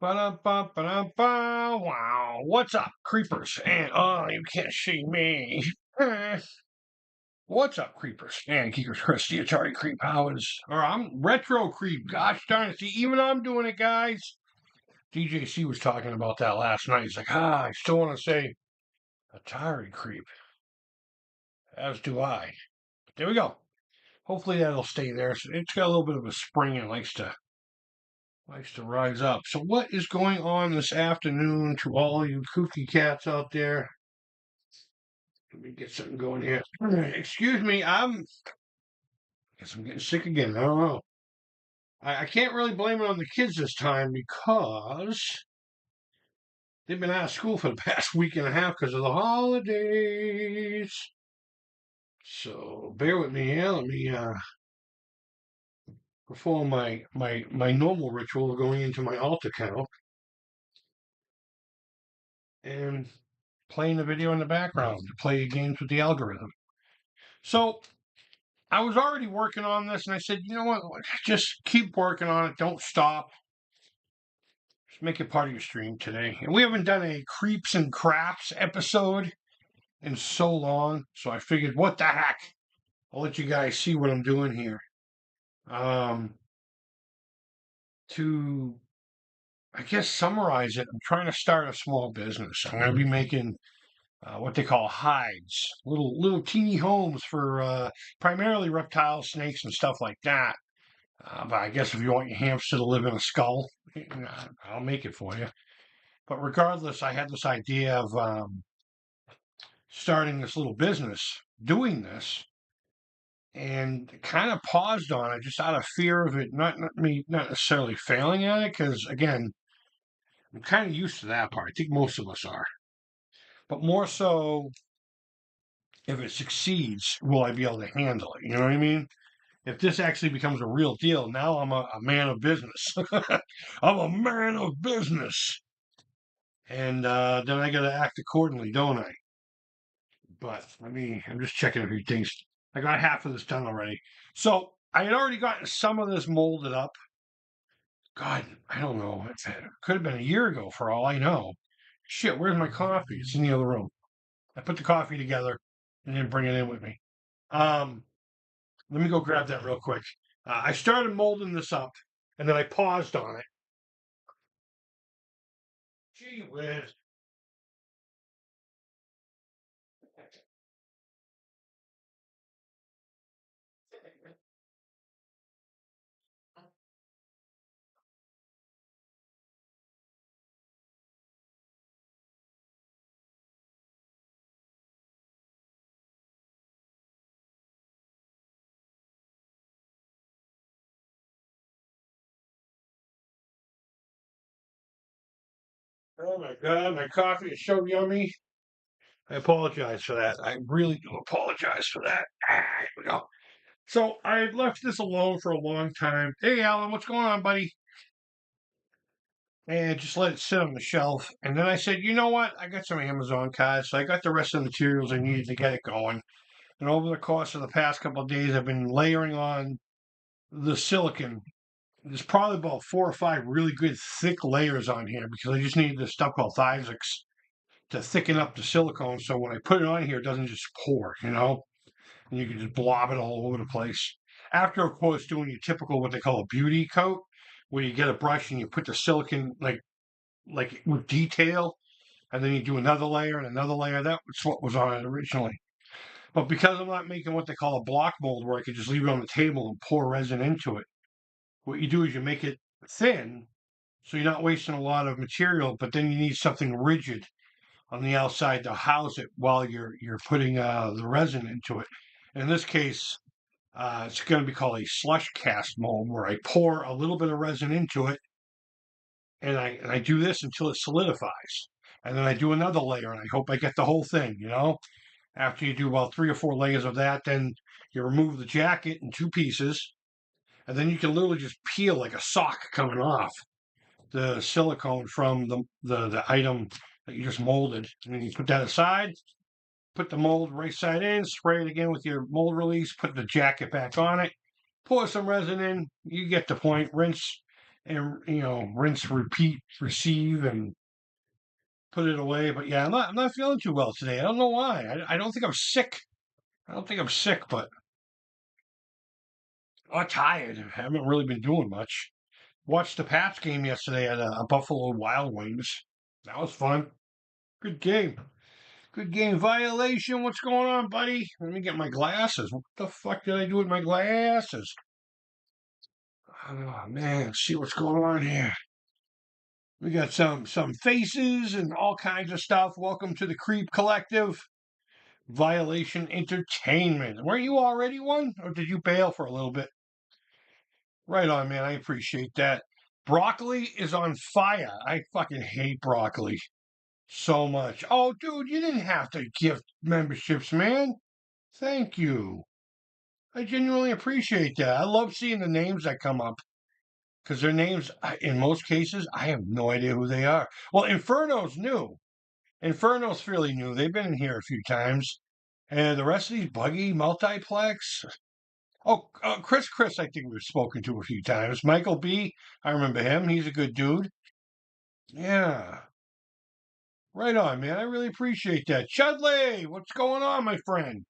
Ba-da-ba-ba-da-ba. Wow. What's up, creepers? And oh, you can't see me. What's up, creepers? And Keekers Chris, the Atari Creep. How is? Or I'm Retro Creep. Gosh darn it. See, even I'm doing it, guys. DJC was talking about that last night. He's like, I still want to say Atari Creep. As do I. But there we go. Hopefully that'll stay there. So it's got a little bit of a spring and likes to rise up. So what is going on this afternoon to all you kooky cats out there? Let me get something going here. Excuse me, guess I'm getting sick again. I don't know. I can't really blame it on the kids this time because they've been out of school for the past week and a half because of the holidays. So bear with me here. Let me perform my normal ritual of going into my alt account and playing the video in the background to play games with the algorithm. So I was already working on this, and I said, you know what? Just keep working on it. Don't stop. Just make it part of your stream today. And we haven't done a Creeps and Crafts episode in so long, so I figured, what the heck? I'll let you guys see what I'm doing here. To, I guess, summarize it, I'm trying to start a small business. I'm going to be making what they call hides, little teeny homes for primarily reptiles, snakes, and stuff like that. But I guess if you want your hamster to live in a skull, I'll make it for you. But regardless, I had this idea of starting this little business, doing this, and kind of paused on it just out of fear of it, not necessarily failing at it, because again, I'm kind of used to that part. I think most of us are. But more so, if it succeeds, will I be able to handle it? You know what I mean? If this actually becomes a real deal, now I'm a man of business. I'm a man of business. And then I got to act accordingly, don't I? But I'm just checking a few things. I got half of this done already. So I had already gotten some of this molded up. God, I don't know. It could have been a year ago for all I know. Shit, where's my coffee? It's in the other room. I put the coffee together and didn't bring it in with me. Um, Let me go grab that real quick. I started molding this up and then I paused on it. Gee whiz. Oh my God, my coffee is so yummy. I apologize for that. I really do apologize for that. Here we go. So I had left this alone for a long time. Hey, Alan, what's going on, buddy? And just let it sit on the shelf. And then I said, you know what? I got some Amazon cards, so I got the rest of the materials I needed to get it going. And over the course of the past couple of days, I've been layering on the silicon. There's probably about 4 or 5 really good thick layers on here because I just need this stuff called Thiaxix to thicken up the silicone so when I put it on here, it doesn't just pour, and you can just blob it all over the place. After, of course, doing your typical what they call a beauty coat, where you get a brush and you put the silicon like with detail, and then you do another layer and another layer. That's what was on it originally. But because I'm not making what they call a block mold, where I could just leave it on the table and pour resin into it, what you do is you make it thin, so you're not wasting a lot of material. But then you need something rigid on the outside to house it while you're putting the resin into it. In this case, it's going to be called a slush cast mold, where I pour a little bit of resin into it, and I do this until it solidifies, and then I do another layer, and I hope I get the whole thing. After you do about 3 or 4 layers of that, then you remove the jacket in 2 pieces, and then you can literally just peel like a sock coming off the silicone from the item that you just molded, and then you put that aside. Put the mold right side in, spray it again with your mold release, put the jacket back on it, pour some resin in, you get the point, rinse, and rinse, repeat, receive, and put it away. But yeah, I'm not feeling too well today. I don't know why. I don't think I'm sick. I don't think I'm sick, but I'm tired. I haven't really been doing much. Watched the Pats game yesterday at Buffalo Wild Wings. That was fun. Good game. Good game. Violation. What's going on, buddy? Let me get my glasses. What the fuck did I do with my glasses? Oh man, see what's going on here. We got some faces and all kinds of stuff. Welcome to the Creep Collective. Violation Entertainment. Were you already one, or did you bail for a little bit? Right on, man. I appreciate that. Broccoli is on fire. I fucking hate broccoli so much. Oh, dude, you didn't have to give memberships, man. Thank you. I genuinely appreciate that. I love seeing the names that come up because their names, in most cases, I have no idea who they are. Well, Inferno's new. Inferno's fairly new. They've been in here a few times. And the rest of these buggy multiplex. Oh, Chris, I think we've spoken to a few times. Michael B, I remember him. He's a good dude. Yeah. Right on, man. I really appreciate that. Chudley, what's going on, my friend?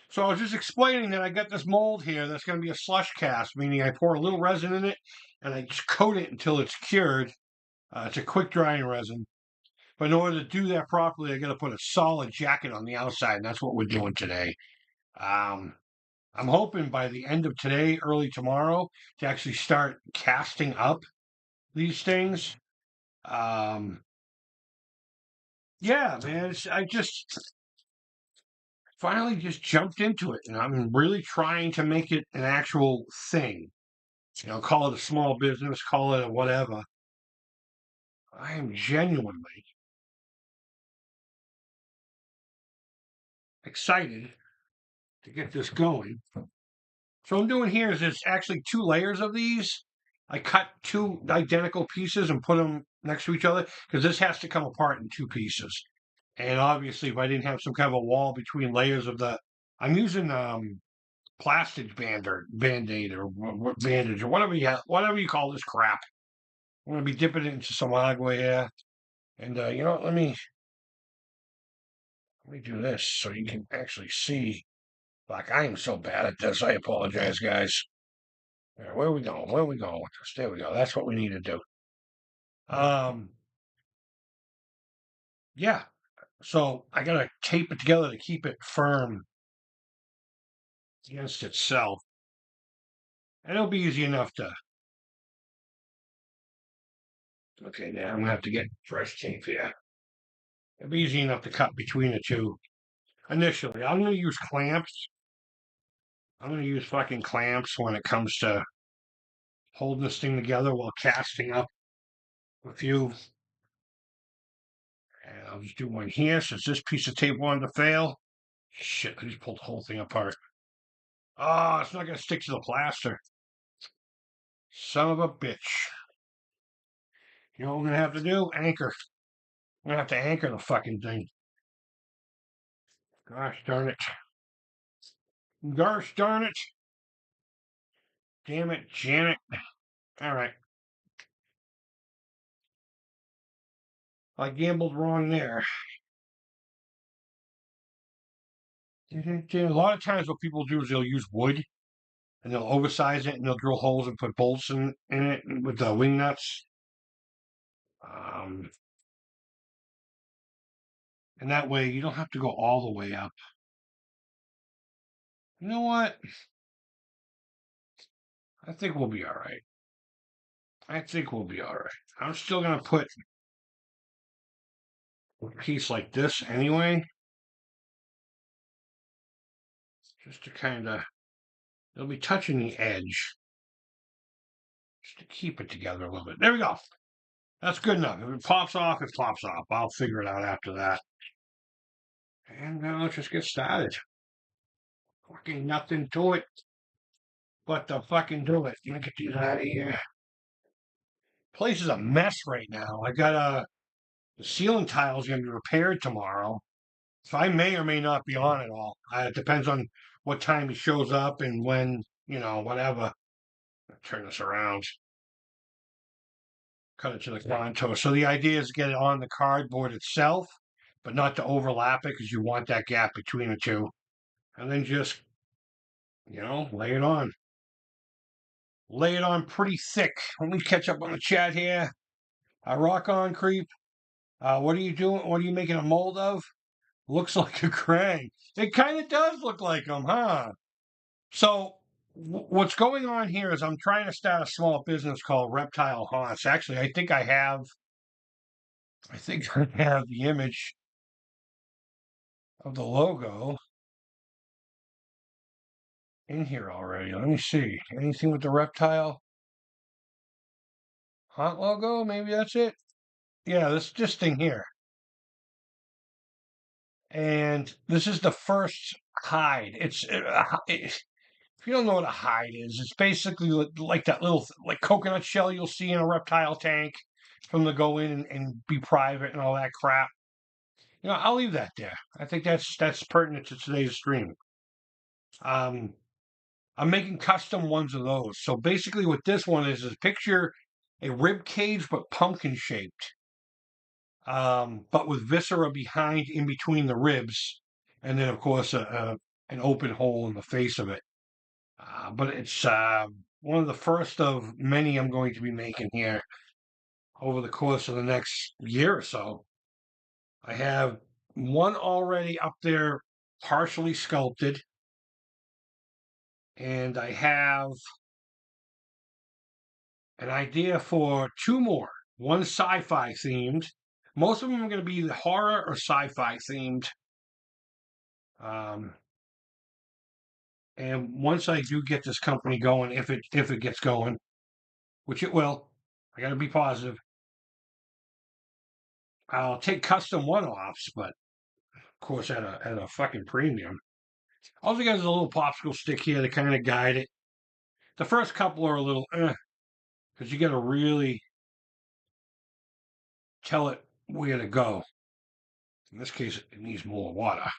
So I was just explaining that I got this mold here that's going to be a slush cast, meaning I pour a little resin in it and I just coat it until it's cured. It's a quick drying resin. But in order to do that properly, I got to put a solid jacket on the outside, and that's what we're doing today. Um, I'm hoping by the end of today, early tomorrow, to actually start casting up these things. Um, yeah, man, I just finally just jumped into it, and I'm really trying to make it an actual thing. Call it a small business, call it a whatever. I am genuinely excited to get this going. So what I'm doing here is it's actually two layers of these. I cut two identical pieces and put them next to each other because this has to come apart in two pieces. And obviously, if I didn't have some kind of a wall between layers of I'm using plastic band-aid or bandage or whatever you call this crap. I'm gonna be dipping it into some agua here, and let me do this so you can actually see. Like I am so bad at this. I apologize, guys. Where are we going? Where are we going with this? There we go. That's what we need to do. Um, yeah. So I gotta tape it together to keep it firm against itself, and it'll be easy enough to. Okay, now I'm gonna have to get fresh tape here. It'll be easy enough to cut between the two. Initially, I'm gonna use clamps. I'm gonna use fucking clamps when it comes to holding this thing together while casting up a few. And I'll just do one here since this piece of tape wanted to fail. Shit, I just pulled the whole thing apart. Oh, it's not going to stick to the plaster. Son of a bitch. You know what we're going to have to do? Anchor. We're going to have to anchor the fucking thing. Gosh darn it. Gosh darn it. Damn it, Janet. All right. I gambled wrong there. A lot of times what people do is they'll use wood and they'll oversize it and they'll drill holes and put bolts in it with the wing nuts. Um, and that way you don't have to go all the way up. You know what? I think we'll be all right. I think we'll be all right. I'm still going to put a piece like this anyway, just to kind of, it'll be touching the edge, just to keep it together a little bit. There we go. That's good enough. If it pops off, it pops off. I'll figure it out after that. And let's just get started. Fucking nothing to it but to fucking do it. Let me get these out of here. Place is a mess right now. I got the ceiling tiles going to be repaired tomorrow. So I may or may not be on it all. It depends on what time he shows up and when, whatever. Turn this around. cut it to the contour. So the idea is to get it on the cardboard itself, but not to overlap it because you want that gap between the two. And then just, lay it on. Lay it on pretty thick. Let me catch up on the chat here. Rock on creep. What are you doing? What are you making a mold of? Looks like a crane. It kind of does look like them, huh? So what's going on here is I'm trying to start a small business called Reptile Haunts. Actually, I think I have the image of the logo in here already. Let me see. Anything with the reptile haunt logo? Maybe that's it. Yeah, this thing here. And this is the first hide. If you don't know what a hide is, it's basically like that little like coconut shell you'll see in a reptile tank from the go in and be private and all that crap. I'll leave that there. I think that's pertinent to today's stream. Um, I'm making custom ones of those. So basically, what this one is picture a rib cage but pumpkin shaped, but with viscera behind in between the ribs, and then of course an open hole in the face of it. But it's one of the first of many I'm going to be making here over the course of the next year or so. I have one already up there, partially sculpted, and I have an idea for two more. One sci-fi themed. Most of them are going to be the horror or sci-fi themed. Um, and once I do get this company going, if it gets going, which it will, I got to be positive. I'll take custom one-offs, but of course at a fucking premium. All you got is a little popsicle stick here to kind of guide it. The first couple are a little because you got to really tell it where to go. In this case, it needs more water.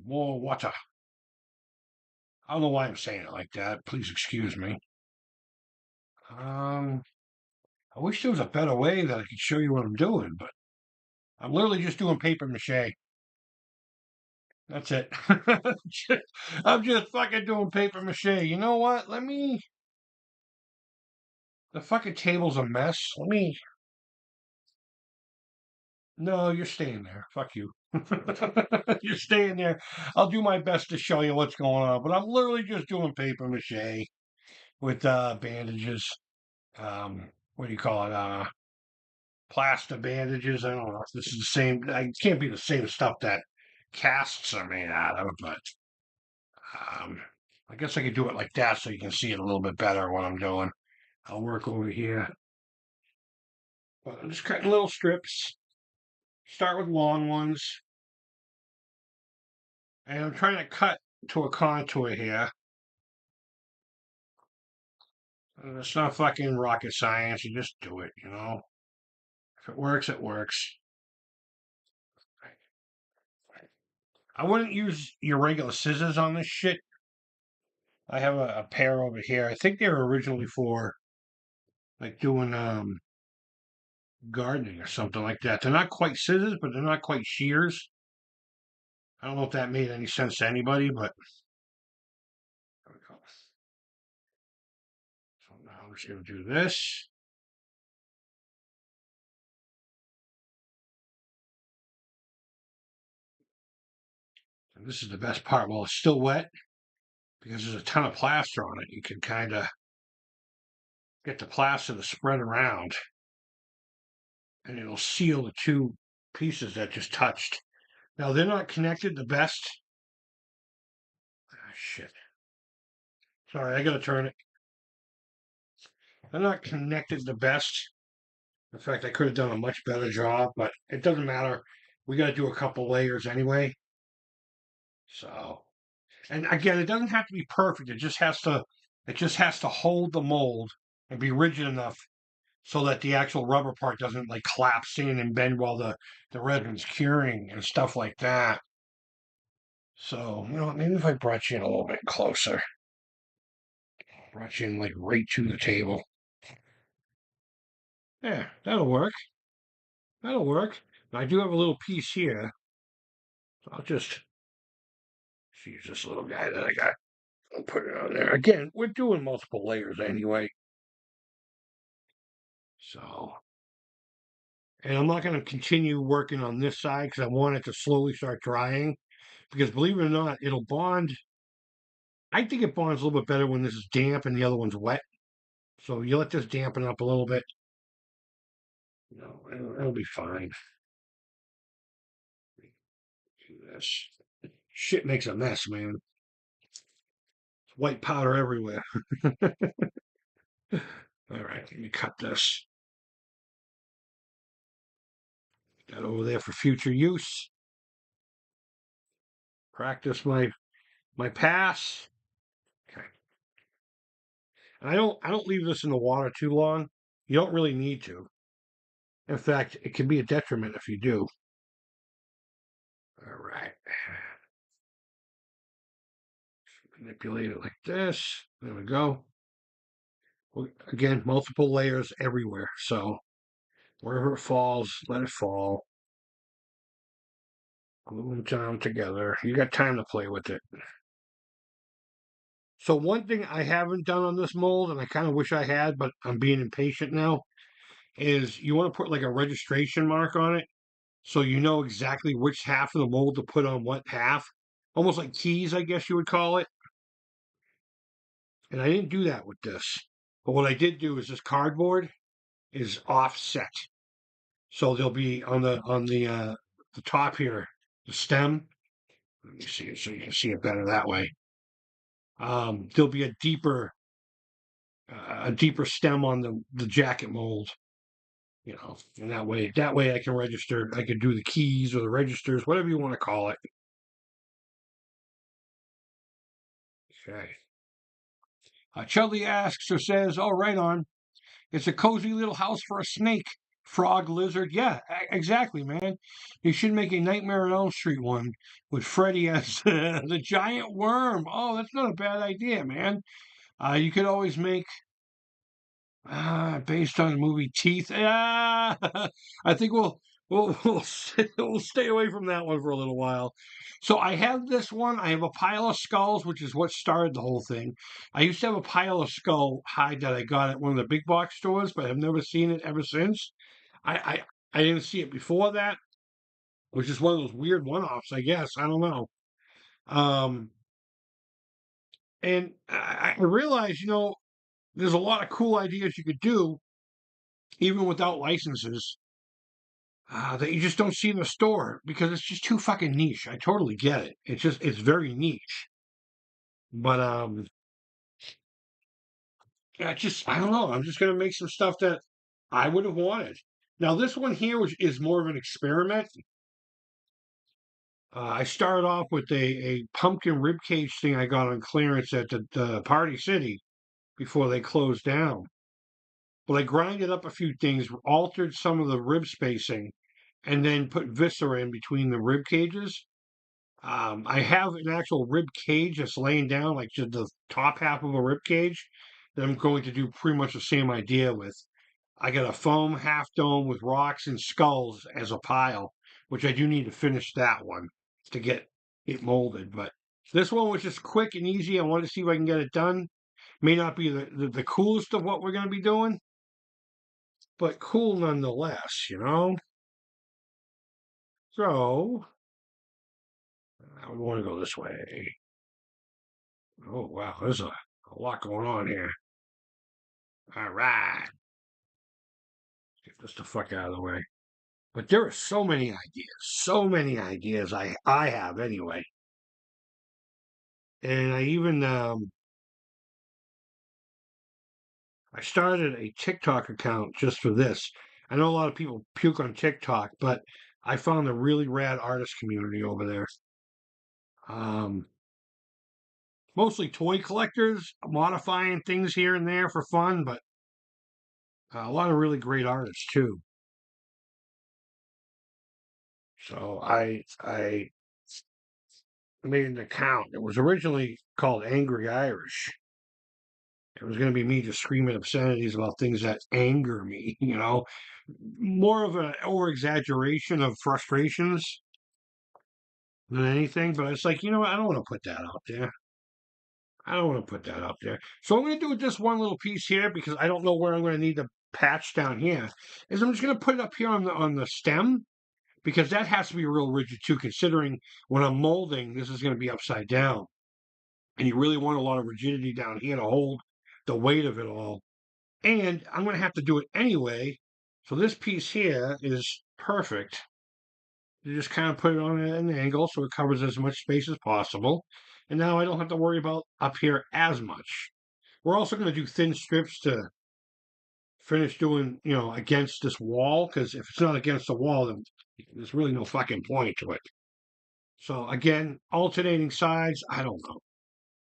More water. I don't know why I'm saying it like that. Please excuse me. I wish there was a better way that I could show you what I'm doing, but I'm literally just doing paper mache. That's it. I'm just fucking doing paper mache. You know what? The fucking table's a mess. No, you're staying there. Fuck you. You're staying there. I'll do my best to show you what's going on, but I'm literally just doing paper mache with bandages. What do you call it? Plaster bandages. I don't know if this is the same. It can't be the same stuff that casts are made out of, but um, I guess I could do it like that so you can see it a little bit better what I'm doing. I'll work over here. But I'm just cutting little strips. Start with long ones. And I'm trying to cut to a contour here. It's not fucking rocket science. You just do it, If it works, it works. I wouldn't use your regular scissors on this shit. I have a pair over here. I think they were originally for like doing gardening or something like that. They're not quite scissors, but they're not quite shears. I don't know if that made any sense to anybody, but there we go. So now I'm just gonna do this. And this is the best part. While it's still wet, because there's a ton of plaster on it, you can kind of get the plaster to spread around, and it'll seal the two pieces that just touched. Now they're not connected the best. Ah, shit. Sorry, I gotta turn it. They're not connected the best. In fact, I could have done a much better job, but it doesn't matter. We got to do a couple layers anyway. So, and again, it doesn't have to be perfect. It just has to hold the mold and be rigid enough so that the actual rubber part doesn't like collapse in and bend while the resin's curing and stuff like that. So, maybe if I brought you in a little bit closer, brought you in like right to the table. Yeah, that'll work. That'll work. I do have a little piece here. So I'll just use this little guy that I got. I'll put it on there. Again, we're doing multiple layers anyway. So, and I'm not going to continue working on this side because I want it to slowly start drying. Because believe it or not, it'll bond. I think it bonds a little bit better when this is damp and the other one's wet. So you let this dampen up a little bit. No, it'll be fine. Do this. Shit makes a mess, man. White powder everywhere. All right, let me cut this. That over there for future use. Practice my pass. Okay. And I don't leave this in the water too long. You don't really need to. In fact, it can be a detriment if you do. All right. Manipulate it like this. There we go. Well, again, multiple layers everywhere. So wherever it falls, let it fall. Glue them down together. You got time to play with it. So one thing I haven't done on this mold, and I kind of wish I had, but I'm being impatient now, is you want to put like a registration mark on it so you know exactly which half of the mold to put on what half. Almost like keys, I guess you would call it. And I didn't do that with this. But what I did do is this cardboard is offset. So there'll be on the top here, the stem. Let me see it so you can see it better that way. There'll be a deeper stem on the jacket mold, and that way I can register. I could do the keys or the registers, whatever you want to call it. Okay. Chudley asks or says, "Oh, right on. It's a cozy little house for a snake, frog, lizard. Yeah, exactly, man. You should make a Nightmare on Elm Street one with Freddy as the giant worm. Oh, that's not a bad idea, man. You could always make based on the movie Teeth. I think we'll stay away from that one for a little while. So I have this one. I have a pile of skulls, which is what started the whole thing. I used to have a pile of skull hide that I got at one of the big box stores, but I've never seen it ever since. I didn't see it before that, which is one of those weird one-offs, I guess. I don't know. Um, and I realized, there's a lot of cool ideas you could do even without licenses, that you just don't see in the store because it's just too fucking niche. I totally get it. It's very niche. But yeah, I don't know. I'm just gonna make some stuff that I would have wanted. Now this one here, which is more of an experiment. I started off with a pumpkin rib cage thing I got on clearance at the Party City before they closed down. But I grinded up a few things, altered some of the rib spacing, and then put viscera in between the rib cages. I have an actual rib cage that's laying down, like just the top half of a rib cage, that I'm going to do pretty much the same idea with. I got a foam half dome with rocks and skulls as a pile, which I do need to finish that one to get it molded. But this one was just quick and easy. I wanted to see if I can get it done. May not be the coolest of what we're going to be doing, but cool nonetheless. So I would want to go this way. Oh, wow. There's a lot going on here. All right. Get this the fuck out of the way. But there are so many ideas. So many ideas I have anyway. And I started a TikTok account just for this. I know a lot of people puke on TikTok, but I found a really rad artist community over there. Um, Mostly toy collectors, modifying things here and there for fun, but a lot of really great artists too. So I made an account. It was originally called Angry Irish, It was going to be me just screaming obscenities about things that anger me, more of an over exaggeration of frustrations than anything. But it's like, I don't want to put that out there. I don't want to put that out there. So I'm going to do this one little piece here because I don't know where I'm going to need the patch down here. Is I'm just going to put it up here on the stem because that has to be real rigid too, considering when I'm molding, this is going to be upside down. And you really want a lot of rigidity down here to hold the weight of it all. And I'm going to have to do it anyway. So this piece here is perfect. You just kind of put it on an angle so it covers as much space as possible. And now I don't have to worry about up here as much. We're also going to do thin strips to finish doing, against this wall, because if it's not against the wall, then there's really no fucking point to it. So again, alternating sides, I don't know.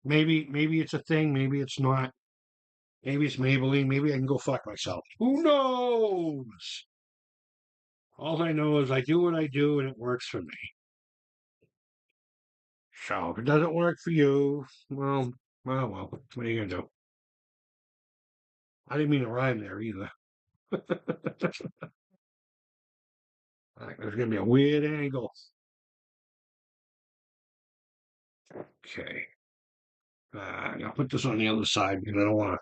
Maybe it's a thing, maybe it's not. Maybe it's Maybelline, maybe I can go fuck myself. Who knows? All I know is I do what I do and it works for me. So if it doesn't work for you, well, what are you gonna do? I didn't mean to rhyme there either. There's gonna be a weird angle. Okay. I'll put this on the other side because I don't want to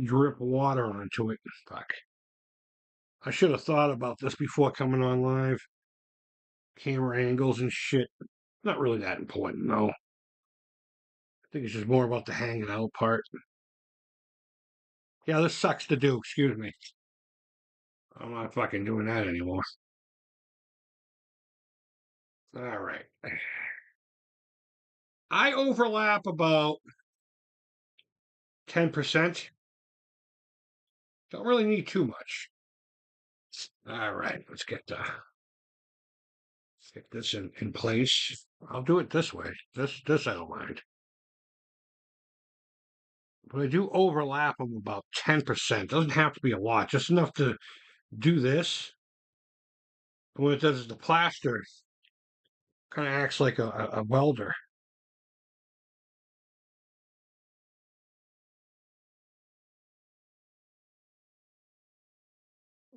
drip water onto it. Fuck. I should have thought about this before coming on live. Camera angles and shit. Not really that important, though. I think it's just more about the hanging out part. Yeah, this sucks to do. Excuse me. I'm not fucking doing that anymore. All right. I overlap about 10%. Don't really need too much. All right, let's get this in place. I'll do it this way. This I don't mind. But I do overlap them about 10%. Doesn't have to be a lot, just enough to do this. And what it does is the plaster kind of acts like a welder.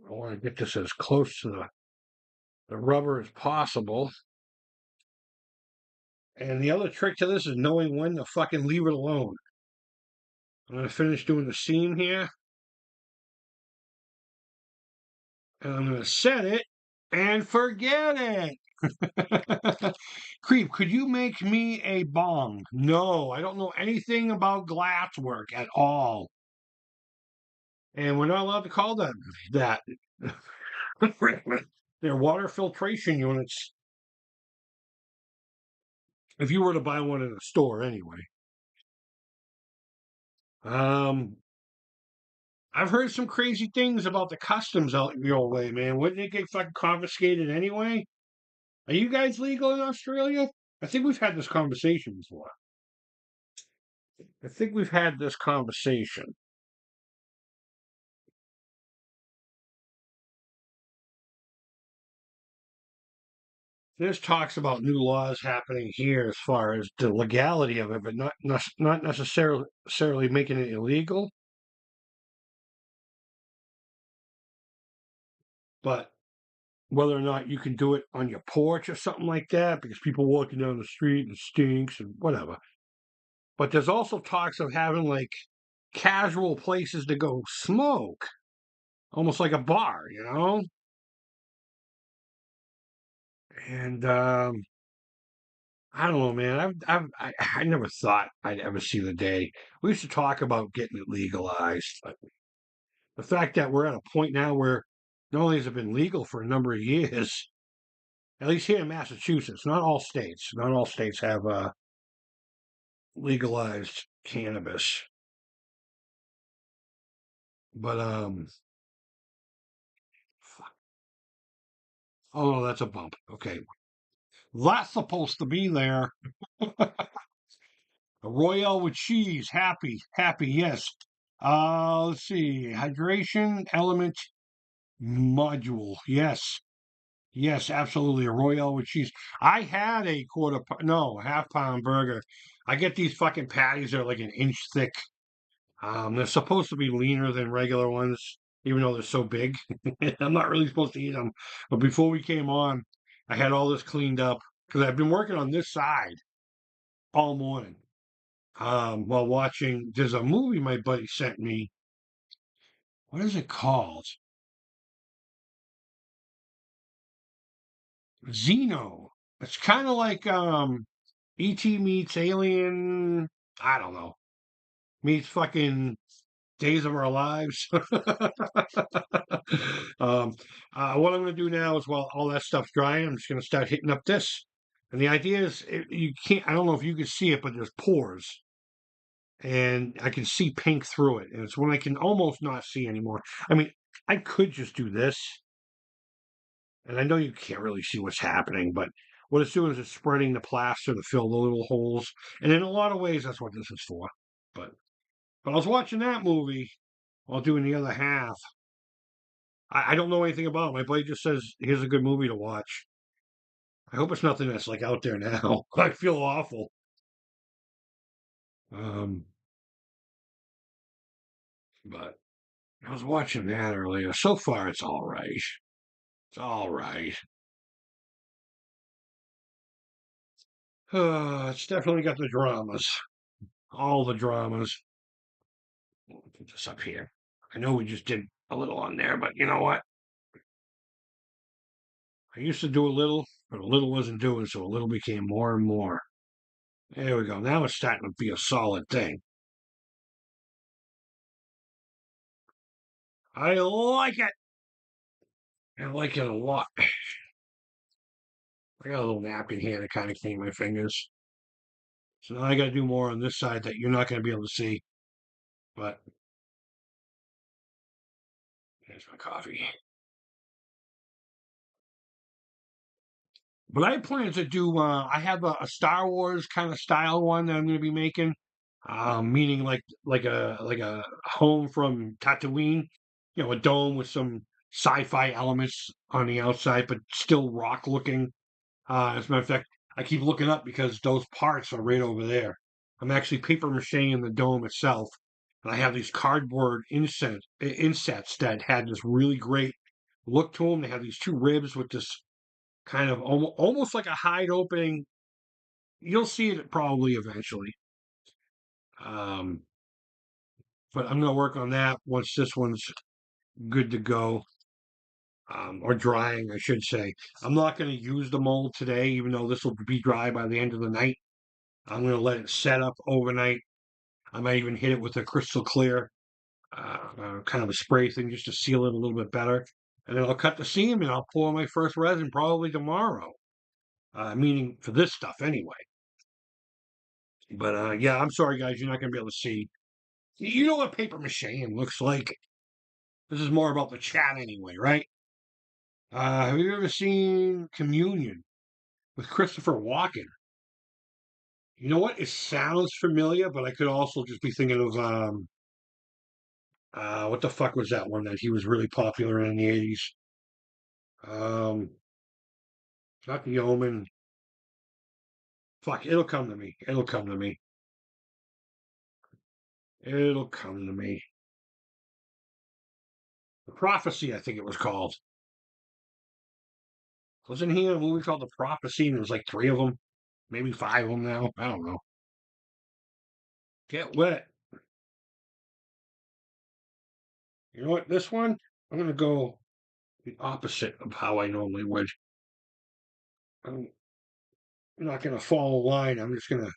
I want to get this as close to the rubber as possible. And the other trick to this is knowing when to fucking leave it alone. I'm going to finish doing the seam here. And I'm going to set it and forget it. Creep, could you make me a bong? No, I don't know anything about glass work at all. And we're not allowed to call them that. They're water filtration units. If you were to buy one in a store, anyway. Um, I've heard some crazy things about the customs out your way, man. Wouldn't it get fucking confiscated anyway? Are you guys legal in Australia? I think we've had this conversation before. I think we've had this conversation. There's talks about new laws happening here as far as the legality of it, but not necessarily making it illegal. But whether or not you can do it on your porch or something like that, because people walking down the street and stinks and whatever. But there's also talks of having like casual places to go smoke, almost like a bar. And I don't know, man. I never thought I'd ever see the day. We used to talk about getting it legalized, but the fact that we're at a point now where not only has it been legal for a number of years, at least here in Massachusetts, not all states have legalized cannabis. But oh no, that's a bump. Okay, that's supposed to be there. A Royale with cheese. Happy, happy. Yes. Let's see. Hydration element module. Yes. Yes, absolutely. A Royale with cheese. I had a no, half pound burger. I get these fucking patties that are like an inch thick. They're supposed to be leaner than regular ones, even though they're so big. I'm not really supposed to eat them. But before we came on, I had all this cleaned up because I've been working on this side all morning. While watching, there's a movie my buddy sent me. What is it called? Xeno. It's kind of like ET meets Alien. I don't know. Meets fucking Days of Our Lives. um, what I'm going to do now is while all that stuff's drying, I'm just going to start hitting up this. And the idea is, you can't. I don't know if you can see it, but there's pores, and I can see pink through it, and it's when I can almost not see anymore. I mean, I could just do this, and I know you can't really see what's happening, but what it's doing is it's spreading the plaster to fill the little holes, and in a lot of ways, that's what this is for. But I was watching that movie while doing the other half. I don't know anything about it. My buddy just says here's a good movie to watch. I hope it's nothing that's like out there now. I feel awful. Um, but I was watching that earlier. So far, it's all right. It's all right. It's definitely got the dramas. All the dramas. Put this up here. I know we just did a little on there, but you know what? I used to do a little, but a little wasn't doing, so a little became more and more. There we go. Now it's starting to be a solid thing. I like it. I like it a lot. I got a little napkin here to kind of clean my fingers. So now I got to do more on this side that you're not going to be able to see. But there's my coffee. But I plan to do. I have a Star Wars kind of style one that I'm going to be making. Meaning like a home from Tatooine. You know, a dome with some sci-fi elements on the outside, but still rock looking. As a matter of fact, I keep looking up because those parts are right over there. I'm actually paper macheing the dome itself, and I have these cardboard insets that had this really great look to them. They have these two ribs with this kind of almost like a hide opening. You'll see it probably eventually. Um, but I'm going to work on that once this one's good to go, or drying, I should say. I'm not going to use the mold today, even though this will be dry by the end of the night. I'm going to let it set up overnight. I might even hit it with a crystal clear, kind of a spray thing just to seal it a little bit better. And then I'll cut the seam and I'll pour my first resin probably tomorrow. Meaning for this stuff anyway. But yeah, I'm sorry guys, you're not going to be able to see. You know what paper mache looks like. This is more about the chat anyway, right? Have you ever seen Communion with Christopher Walken? You know what? It sounds familiar, but I could also just be thinking of what the fuck was that one that he was really popular in the 80s? Not the Omen. Fuck, it'll come to me. It'll come to me. It'll come to me. The Prophecy, I think it was called. Wasn't he in a movie called The Prophecy? And there was like three of them, maybe five of them now. I don't know. Get wet. You know what? This one, I'm gonna go the opposite of how I normally would. I'm not gonna follow a line. I'm just gonna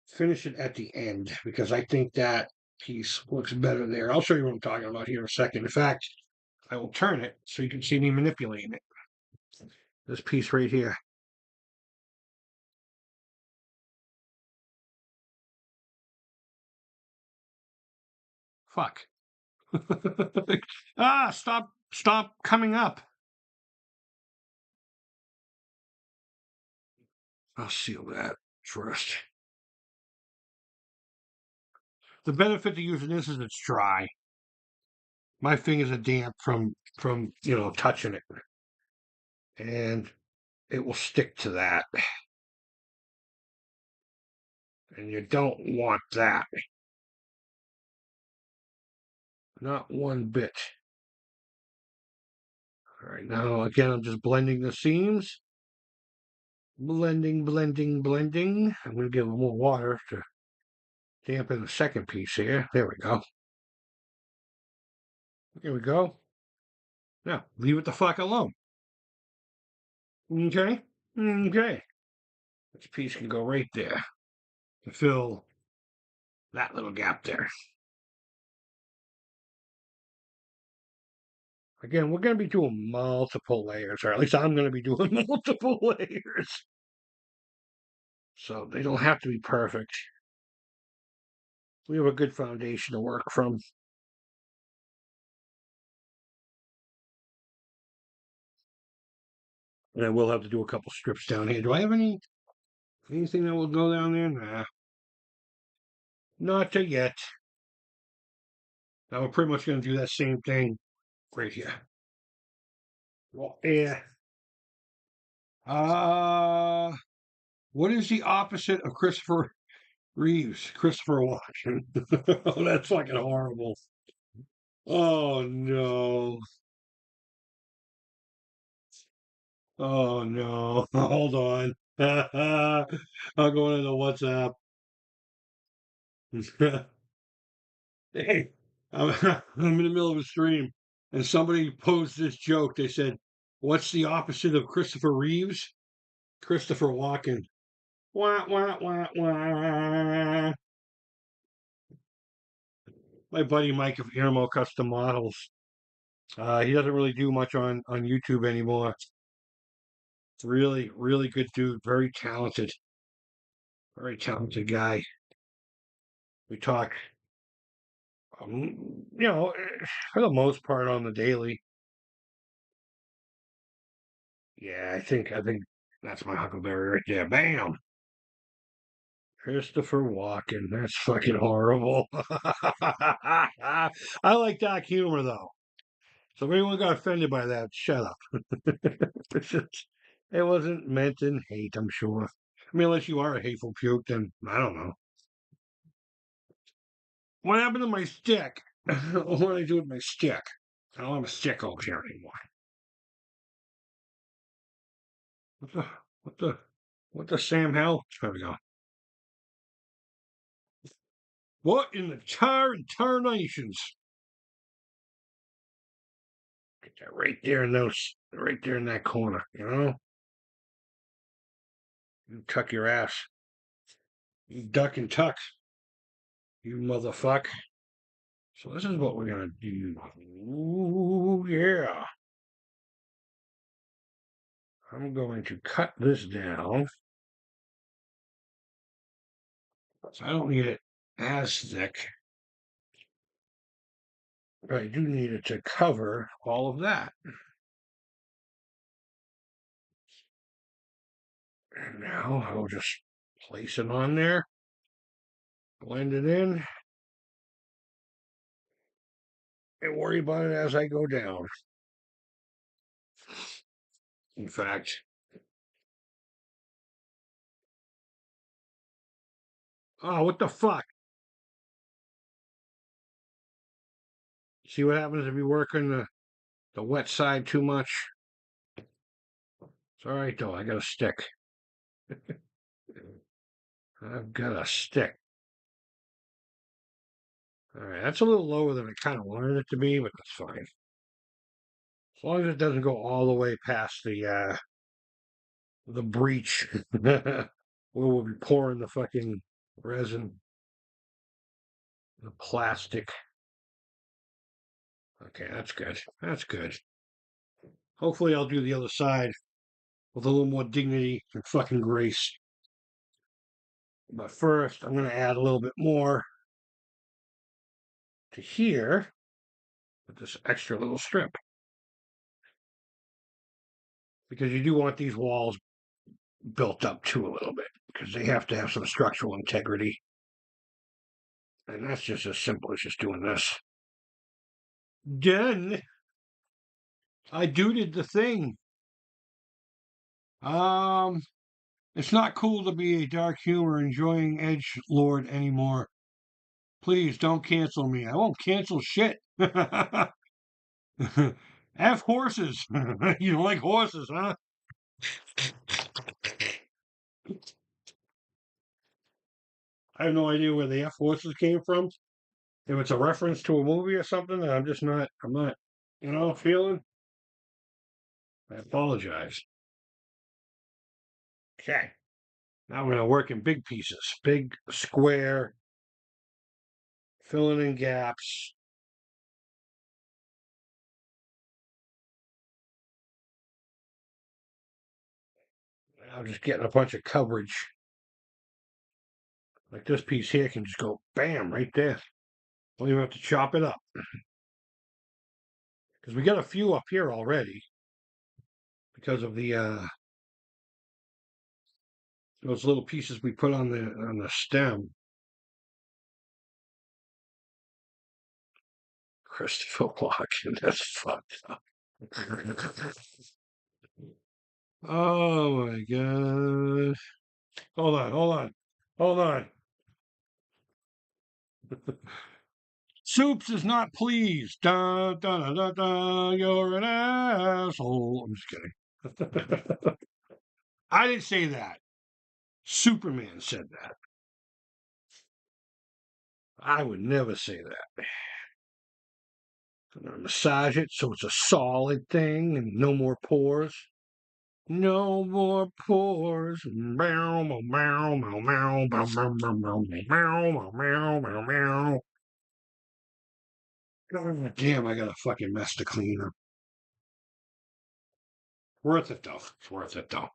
finish it at the end because I think that piece looks better there. I'll show you what I'm talking about here in a second. In fact, I will turn it so you can see me manipulating it. This piece right here. Fuck. Stop coming up. I'll seal that first. The benefit to using this is it's dry. My fingers are damp from touching it, and it will stick to that. And you don't want that. Not one bit. All right, now again, I'm just blending the seams. Blending, blending, blending. I'm going to give it more water to dampen the second piece here. There we go. Here we go. Now, leave it the fuck alone. Okay? Okay. This piece can go right there to fill that little gap there. Again, we're going to be doing multiple layers, or at least I'm going to be doing multiple layers. So they don't have to be perfect. We have a good foundation to work from. And I will have to do a couple strips down here. Do I have anything that will go down there? Nah, not yet. Now we're pretty much going to do that same thing right here. Well, yeah. What is the opposite of Christopher Reeves? Christopher Walken. Oh, that's fucking horrible. Oh no. Oh no. Hold on. I'll go into WhatsApp. Hey, I'm in the middle of a stream and somebody posed this joke. They said, "What's the opposite of Christopher Reeves?" Christopher Walken. Wah, wah, wah, wah. My buddy Mike of Irmo Custom Models. He doesn't really do much on YouTube anymore. Really, really good dude. Very talented guy. We talk, for the most part on the daily. Yeah, I think that's my Huckleberry right there. Bam. Christopher Walken. That's fucking horrible. I like dark humor though. So if anyone got offended by that, shut up. It wasn't meant in hate, I'm sure. I mean, unless you are a hateful puke, then I don't know. What happened to my stick? What did I do with my stick? I don't have a stick over here anymore. What the, what the, what the Sam Hell? There we go. What in the tarnations? Get that right there in that corner, you know? You tuck your ass. You duck and tuck, you motherfucker. So this is what we're gonna do. Ooh, yeah. I'm going to cut this down. So I don't need it as thick. But I do need it to cover all of that. And now I'll just place it on there, blend it in, and worry about it as I go down. In fact, oh, what the fuck? See what happens if you work on the wet side too much? It's all right, though. I got a stick. I've got a stick. All right, that's a little lower than I kind of wanted it to be, but that's fine. As long as it doesn't go all the way past the breach where we'll be pouring the fucking resin, the plastic. Okay, that's good. That's good. Hopefully, I'll do the other side with a little more dignity and fucking grace. But first, I'm going to add a little bit more to here with this extra little strip. Because you do want these walls built up too a little bit, because they have to have some structural integrity. And that's just as simple as just doing this. Done. I did the thing. It's not cool to be a dark humor enjoying Edge Lord anymore. Please don't cancel me. I won't cancel shit. F horses. You don't like horses, huh? I have no idea where the F horses came from. If it's a reference to a movie or something that I'm not, feeling, I apologize. Okay. Now we're going to work in big pieces, big, square, filling in gaps. I'm just getting a bunch of coverage. Like this piece here can just go bam right there. Don't even have to chop it up. Because we got a few up here already because of the those little pieces we put on the stem. Christopher Walken, that's fucked up. Oh my god. Hold on. Soups is not pleased. Da, da, da, da, da, you're an asshole. I'm just kidding. I didn't say that. Superman said that. I would never say that. I'm gonna massage it so it's a solid thing and no more pores. No more pores. Meow, meow, meow, meow, meow, meow, meow, meow, meow, meow, meow, meow. God damn, I got a fucking mess to clean up. Worth it though. It's worth it though.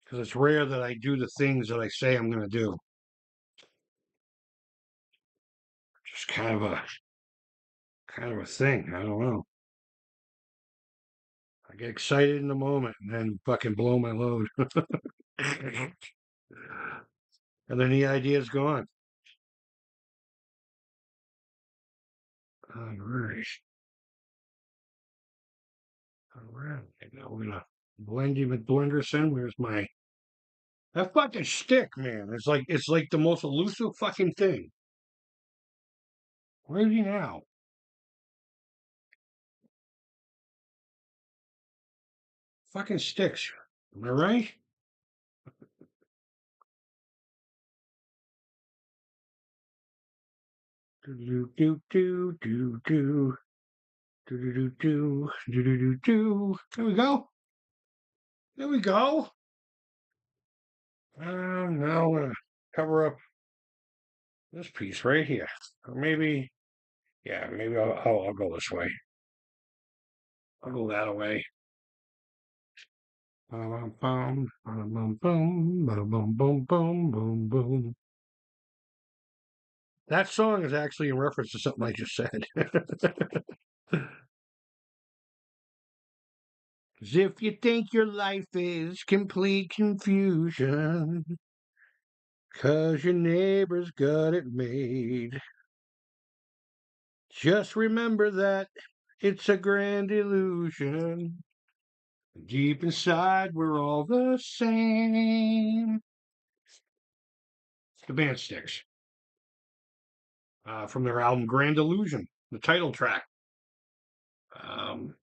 Because it's rare that I do the things that I say I'm gonna do. Just kind of a thing. I don't know. I get excited in the moment and then fucking blow my load. And then the idea's gone. All right. All right. Now we're gonna blend him with Blenderson. Where's my that fucking stick, man? It's like the most elusive fucking thing. Where is he now? Fucking sticks. Am I right? Do do do do do do do do do do do do do. There we go. There we go. Now I'm gonna cover up this piece right here. Or maybe, yeah, maybe I'll go this way. I'll go that way. Bum, bum, bum, bum, bum, bum, bum, bum, bum, bum, boom. That song is actually in reference to something I just said. 'Cause if you think your life is complete confusion, 'cause your neighbor's got it made, just remember that it's a grand illusion. Deep inside, we're all the same. The band Sticks, from their album Grand Illusion, the title track. Um,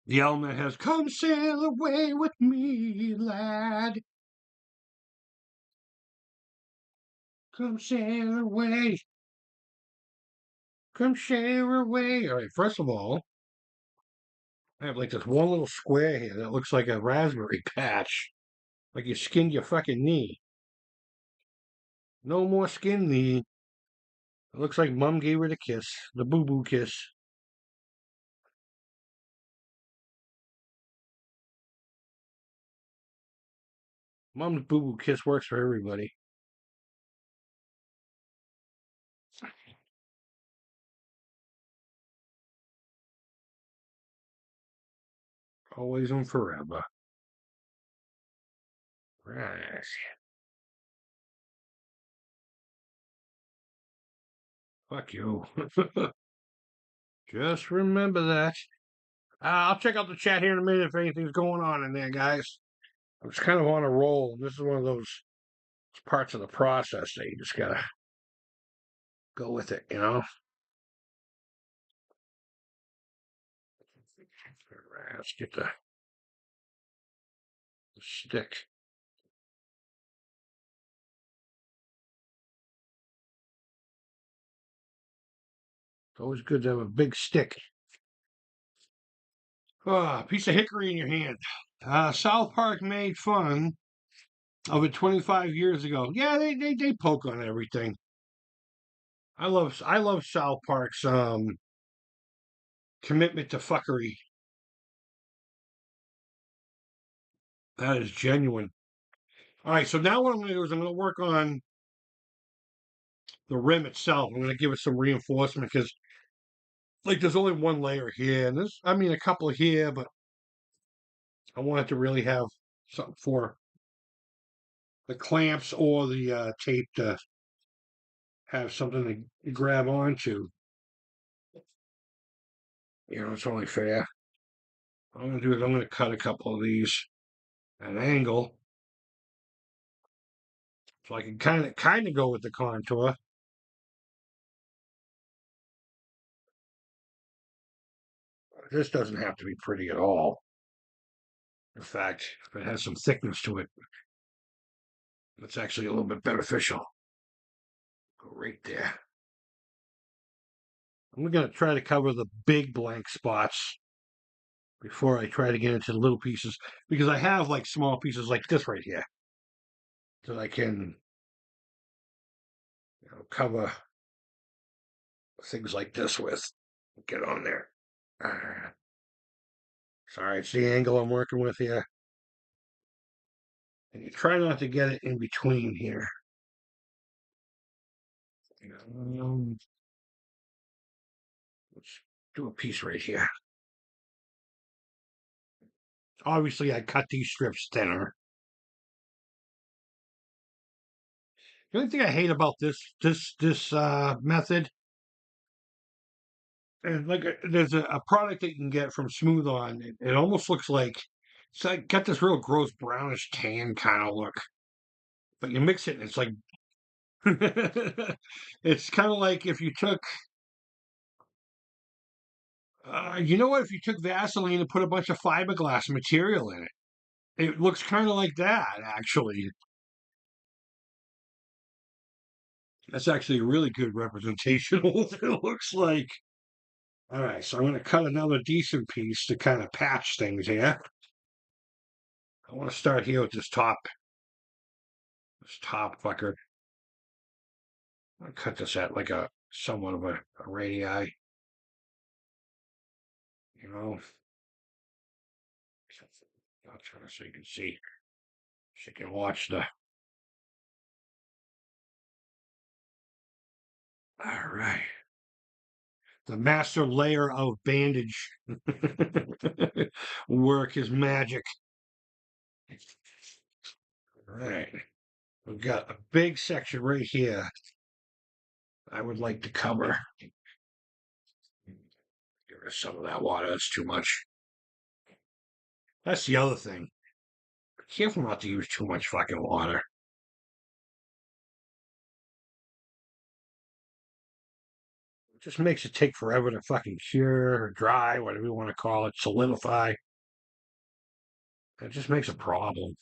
the album that has "Come Sail Away with Me, Lad. Come sail away. Come sail away." All right, first of all, I have like this one little square here that looks like a raspberry patch. Like you skinned your fucking knee. No more skin knee. It looks like mom gave her the kiss, the boo boo kiss. Mom's boo boo kiss works for everybody. Always and forever. Right. Fuck you. Just remember that. I'll check out the chat here in a minute if anything's going on in there, guys. I'm just kind of on a roll. This is one of those It's parts of the process that you just gotta go with it, you know? All right, let's get the stick. It's always good to have a big stick. A piece of hickory in your hand. South Park made fun of it 25 years ago. Yeah, they poke on everything. I love South Park's commitment to fuckery. That is genuine. All right, so now what I'm going to do is I'm going to work on the rim itself. I'm going to give it some reinforcement because, like, there's only one layer here, and a couple here, but I want it to really have something for the clamps or the tape to have something to grab onto. It's only fair. What I'm going to do is I'm going to cut a couple of these at an angle so I can kind of go with the contour. This doesn't have to be pretty at all. In fact, if it has some thickness to it, it's actually a little bit beneficial. Go right there. I'm going to try to cover the big blank spots before I try to get into the little pieces because I have like small pieces like this right here that I can cover things like this with. Get on there. Sorry, it's the angle I'm working with here. And you try not to get it in between here. Let's do a piece right here. Obviously, I cut these strips thinner. The only thing I hate about this method, and like there's a product that you can get from Smooth On. It almost looks like it's like got this real gross brownish tan kind of look. But you mix it, and it's like it's kind of like if you took, you know what? If you took Vaseline and put a bunch of fiberglass material in it, it looks kind of like that. Actually, that's actually a really good representation of what it looks like. All right, so I'm going to cut another decent piece to kind of patch things here. I want to start here with this top fucker. I'll cut this at like a somewhat of a radii, you know. I'll try so you can see, so you can watch the. All right, the master layer of bandage work is magic. All right, we've got a big section right here. I would like to cover. Get rid of some of that water. That's too much. That's the other thing. Be careful not to use too much fucking water. It just makes it take forever to fucking cure or dry, whatever you want to call it, solidify. It just makes a problem.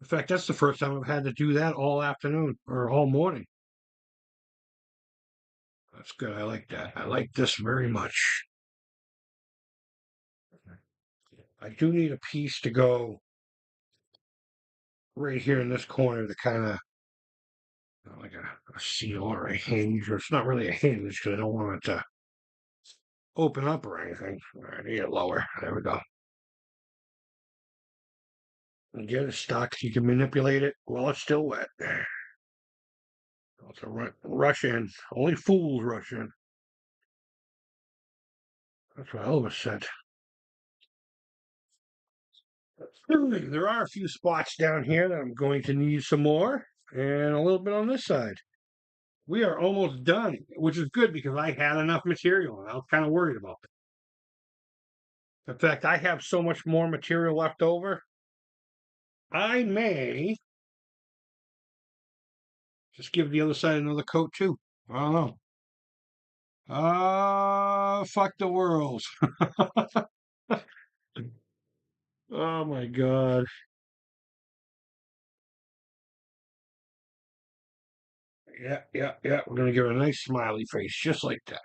In fact, that's the first time I've had to do that all afternoon or all morning. That's good. I like that. I like this very much. I do need a piece to go right here in this corner to kind of like a seal or a hinge, or it's not really a hinge because I don't want it to open up or anything. I need it lower. There we go. And get it stuck. You can manipulate it while it's still wet. Also rush in. Only fools rush in. That's what Elvis said. There are a few spots down here that I'm going to need some more, and a little bit on this side. We are almost done, which is good because I had enough material, and I was kind of worried about that. In fact, I have so much more material left over. I may just give the other side another coat too. I don't know. Fuck the world. Oh my god. Yeah, yeah, yeah. We're gonna give her a nice smiley face, just like that.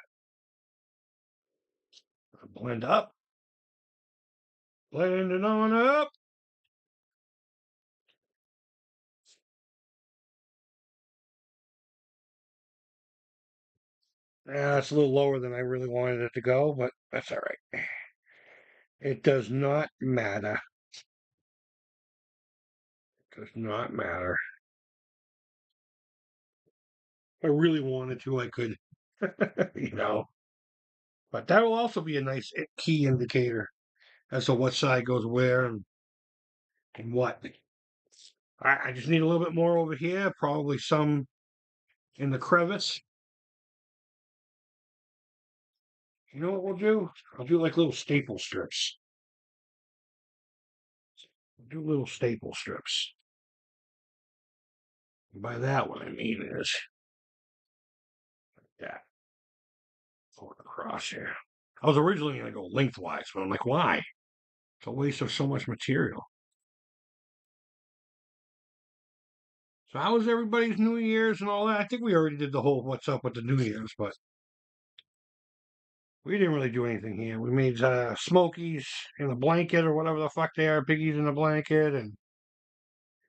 Blend up, blend it on up. Yeah, it's a little lower than I really wanted it to go, but that's all right. It does not matter. Does not matter. If I really wanted to, I could, you know. But that will also be a nice key indicator as to what side goes where and what. I just need a little bit more over here, probably some in the crevice. You know what we'll do? I'll do like little staple strips. Do little staple strips. And by that, what I mean is that going across here. I was originally going to go lengthwise, but I'm like, why? It's a waste of so much material. So how was everybody's New Year's and all that? I think we already did the whole what's up with the New Year's, but we didn't really do anything here. We made smokies in a blanket or whatever the fuck they are, piggies in a blanket, and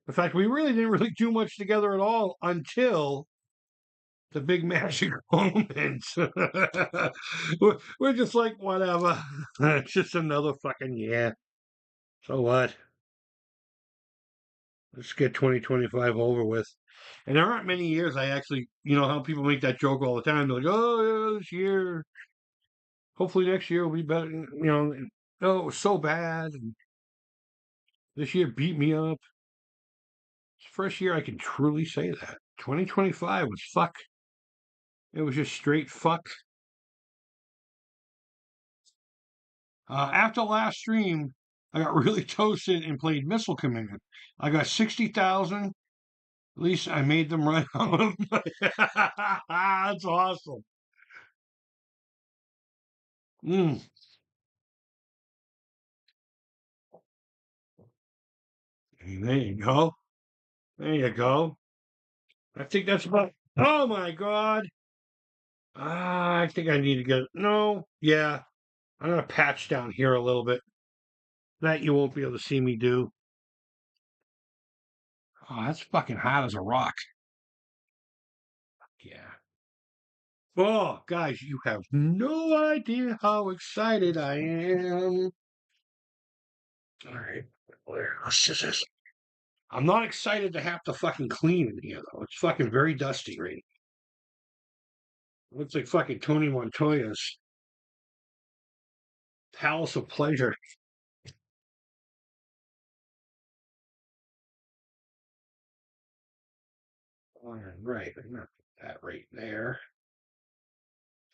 in fact, we really didn't really do much together at all until the big magic moment. We're just like, whatever. It's just another fucking year. So what? Let's get 2025 over with. And there aren't many years I actually, how people make that joke all the time. They're like, oh, yeah, this year, hopefully next year will be better. Oh, it was so bad. And this year beat me up. It's the first year I can truly say that. 2025 was fuck. It was just straight fuck. After last stream, I got really toasted and played Missile Command. I got 60,000. At least I made them run out of my... That's awesome. Mm. There you go. There you go. I think that's about... Oh my God. I think I need to get... No. Yeah. I'm going to patch down here a little bit. That you won't be able to see me do. Oh, that's fucking hot as a rock. Yeah. Oh, guys, you have no idea how excited I am. All right, let's just this. I'm not excited to have to fucking clean in here, though. It's fucking very dusty right now. It looks like fucking Tony Montoya's Palace of Pleasure. All right, not that right there.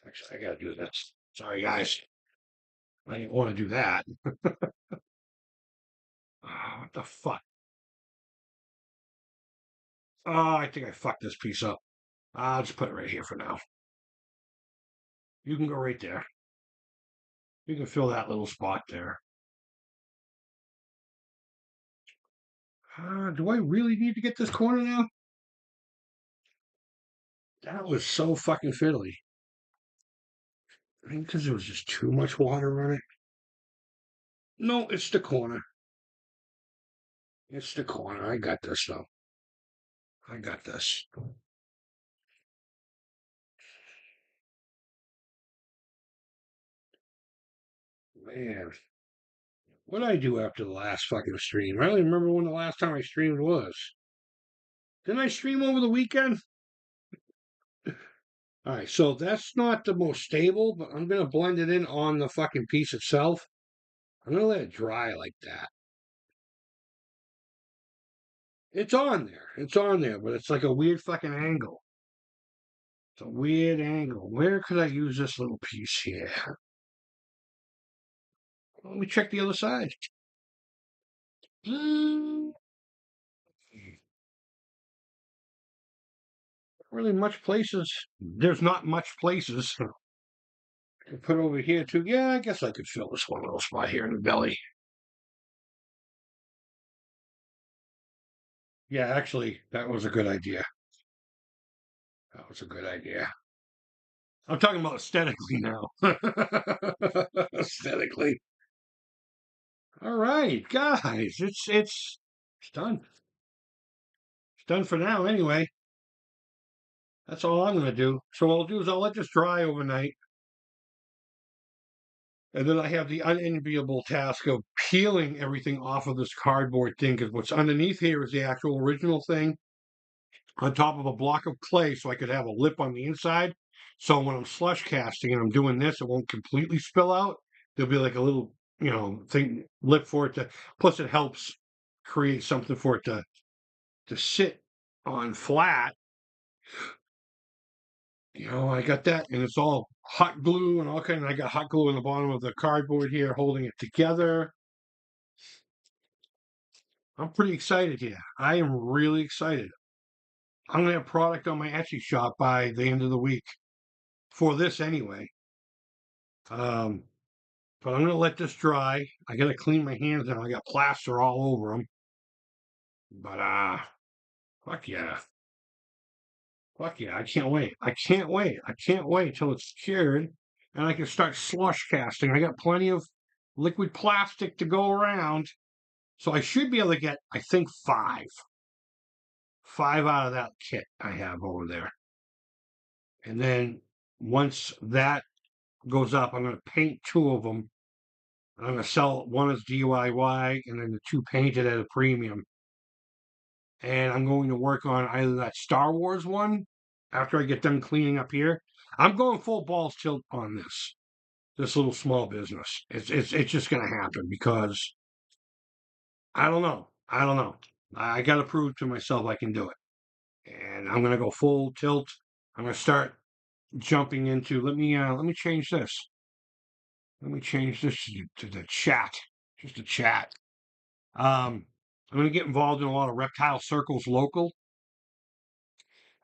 Actually, I gotta do this. Sorry, guys. I didn't want to do that. Oh, what the fuck? Oh, I think I fucked this piece up. I'll just put it right here for now. You can go right there. You can fill that little spot there. Do I really need to get this corner now? That was so fucking fiddly. I think because there was just too much water on it. No, it's the corner. It's the corner. I got this though. I got this. Man, what did I do after the last fucking stream? I don't even remember when the last time I streamed was. Didn't I stream over the weekend? All right, so that's not the most stable, but I'm gonna blend it in on the fucking piece itself. I'm gonna let it dry like that. It's on there. It's on there, but it's like a weird fucking angle. It's a weird angle. Where could I use this little piece here? Let me check the other side. really much places. There's not much places to put over here too. Yeah, I guess I could fill this one little spot here in the belly. Yeah, actually, that was a good idea. That was a good idea. I'm talking about aesthetically now. Aesthetically. All right, guys, it's done. It's done for now anyway. That's all I'm gonna do. So what I'll do is I'll let this dry overnight. And then I have the unenviable task of peeling everything off of this cardboard thing because what's underneath here is the actual original thing on top of a block of clay so I could have a lip on the inside. So when I'm slush casting and I'm doing this, it won't completely spill out. There'll be like a little, thing lip for it to. Plus, it helps create something for it to sit on flat. I got that, and it's all hot glue and all kind. I got hot glue in the bottom of the cardboard here, holding it together. I'm pretty excited here. I am really excited. I'm gonna have product on my Etsy shop by the end of the week for this anyway. Um, but I'm gonna let this dry. I gotta clean my hands now. I got plaster all over them. But fuck yeah, fuck yeah! I can't wait. I can't wait. I can't wait till it's cured and I can start slush casting. I got plenty of liquid plastic to go around, so I should be able to get, I think, five out of that kit I have over there. And then once that goes up, I'm going to paint two of them. I'm going to sell one as DIY and then the two painted at a premium. And I'm going to work on either that Star Wars one after I get done cleaning up here. I'm going full balls tilt on this little small business. It's just going to happen because I don't know. I don't know. I got to prove to myself I can do it. And I'm going to go full tilt. I'm going to start jumping into. Let me change this. Let me change this to the chat, just a chat. I'm going to get involved in a lot of reptile circles local.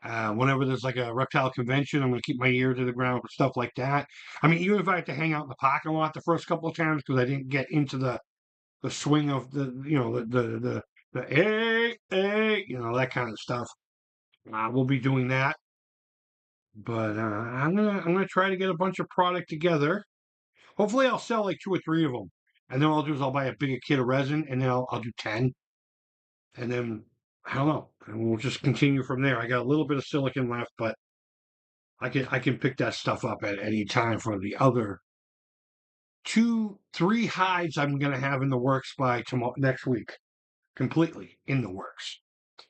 Whenever there's like a reptile convention, I'm going to keep my ear to the ground for stuff like that. I mean, even if I have to hang out in the parking lot the first couple of times because I didn't get into the swing of the hey, that kind of stuff. We'll be doing that. But I'm gonna try to get a bunch of product together. Hopefully, I'll sell like two or three of them, and then what I'll do is I'll buy a bigger kit of resin, and then I'll do 10, and then I don't know, and we'll just continue from there. I got a little bit of silicon left, but I can pick that stuff up at any time for the other three hides I'm gonna have in the works by tomorrow next week, completely in the works.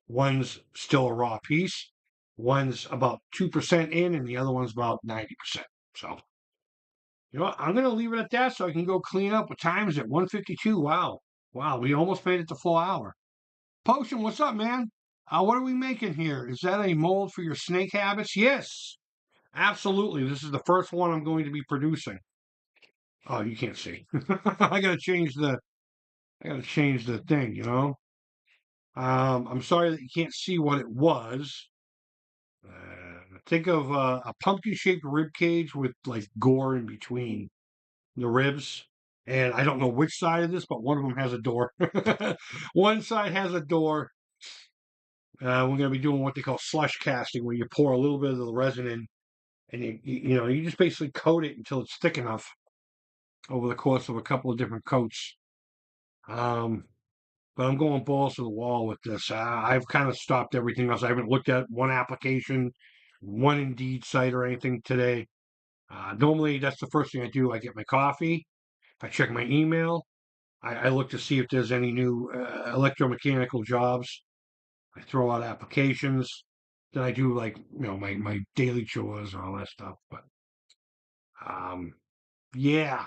One's still a raw piece, one's about 2% in, and the other one's about 90%. So. You know what? I'm gonna leave it at that so I can go clean up. What time is it? 1:52. Wow. Wow, we almost made it to full hour. Potion, what's up, man? What are we making here? Is that a mold for your snake habits? Yes, absolutely. This is the first one I'm going to be producing. Oh, you can't see. I gotta change the thing. I'm sorry that you can't see what it was. Think of a pumpkin-shaped rib cage with like gore in between the ribs. And I don't know which side of this, but one of them has a door. One side has a door. We're going to be doing what they call slush casting, where you pour a little bit of the resin in, and you just basically coat it until it's thick enough over the course of a couple of different coats. Um, but I'm going balls to the wall with this. I've kind of stopped everything else. I haven't looked at one application, one Indeed site, or anything today. Normally, that's the first thing I do. I get my coffee, I check my email, I look to see if there's any new electromechanical jobs. I throw out applications. Then I do like my daily chores and all that stuff. But um, yeah,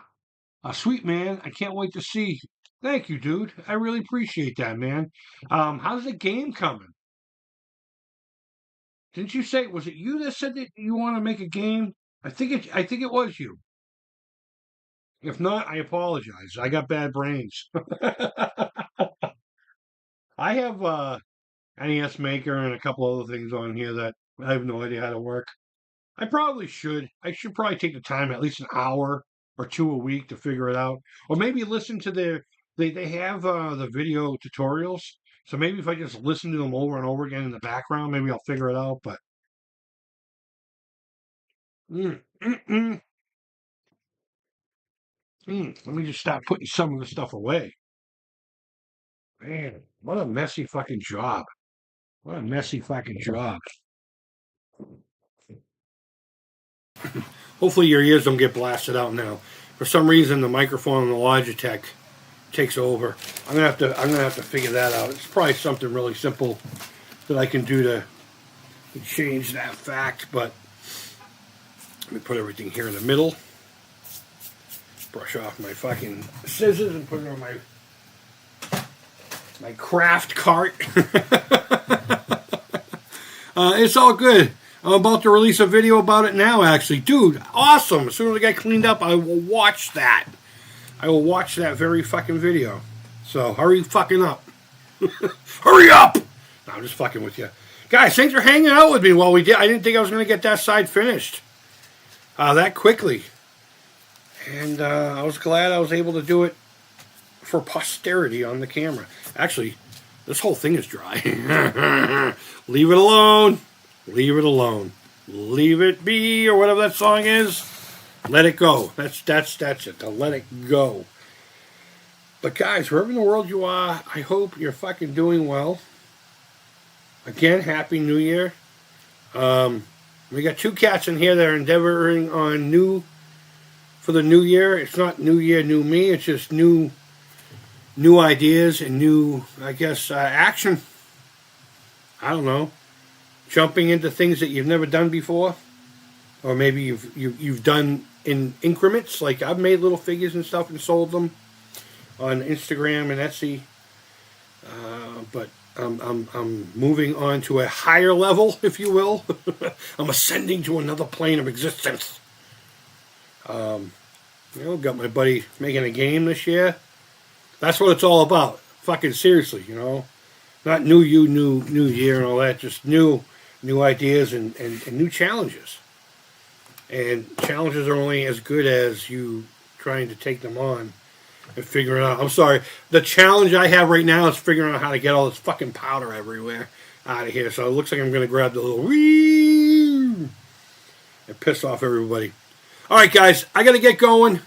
sweet man. I can't wait to see. Thank you, dude. I really appreciate that, man. How's the game coming? Didn't you say was it you that said that you want to make a game? I think it was you. If not, I apologize. I got bad brains. I have NES Maker and a couple other things on here that I have no idea how to work. I probably should. I should probably take the time, at least an hour or two a week, to figure it out, or maybe listen to their. They have the video tutorials, so maybe if I just listen to them over and over again in the background, maybe I'll figure it out. But mm, mm, mm, let me just start putting some of the stuff away. Man, what a messy fucking job! What a messy fucking job. Hopefully your ears don't get blasted out now. For some reason, the microphone on the Logitech takes over. I'm gonna have to figure that out. It's probably something really simple that I can do to change that fact. But let me put everything here in the middle. Brush off my fucking scissors and put it on my craft cart. It's all good. I'm about to release a video about it now, actually. Dude, awesome. As soon as I get cleaned up, I will watch that. I will watch that very fucking video. So, hurry fucking up. Hurry up! No, I'm just fucking with you. Guys, thanks for hanging out with me while we did. I didn't think I was going to get that side finished that quickly. And I was glad I was able to do it for posterity on the camera. Actually, this whole thing is dry. Leave it alone. Leave it alone. Leave it be, or whatever that song is. Let it go. That's it. To let it go. But guys, wherever in the world you are, I hope you're fucking doing well. Again, Happy New Year. We got 2 cats in here that are endeavoring on for the new year. It's not new year, new me. It's just new ideas and new, I guess, action. I don't know. Jumping into things that you've never done before, or maybe you've done in increments. Like I've made little figures and stuff and sold them on Instagram and Etsy, but I'm moving on to a higher level, if you will. I'm ascending to another plane of existence. Got my buddy making a game this year. That's what it's all about. Fucking seriously, not new year and all that. Just new ideas and new challenges. And challenges are only as good as you trying to take them on and figuring out. I'm sorry. The challenge I have right now is figuring out how to get all this fucking powder everywhere out of here. So it looks like I'm going to grab the little wee and piss off everybody. All right, guys. I got to get going.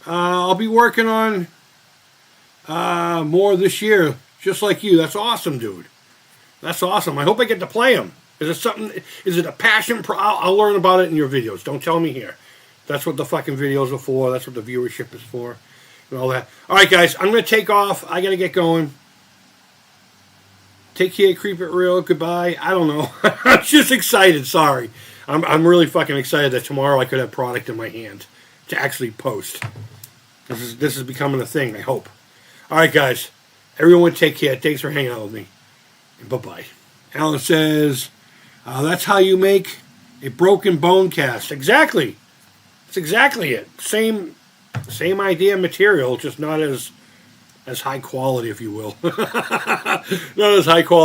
I'll be working on more this year, just like you. That's awesome, dude. That's awesome. I hope I get to play them. Is it something? Is it a passion? I'll learn about it in your videos. Don't tell me here. That's what the fucking videos are for. That's what the viewership is for, and all that. All right, guys. I'm gonna take off. I gotta get going. Take care. Creep it real. Goodbye. I don't know. I'm just excited. Sorry. I'm really fucking excited that tomorrow I could have product in my hand to actually post. This is becoming a thing. I hope. All right, guys. Everyone, take care. Thanks for hanging out with me. Bye bye. Alan says. That's how you make a broken bone cast. Exactly. That's exactly it. Same idea, material, just not as high quality, if you will. Not as high quality.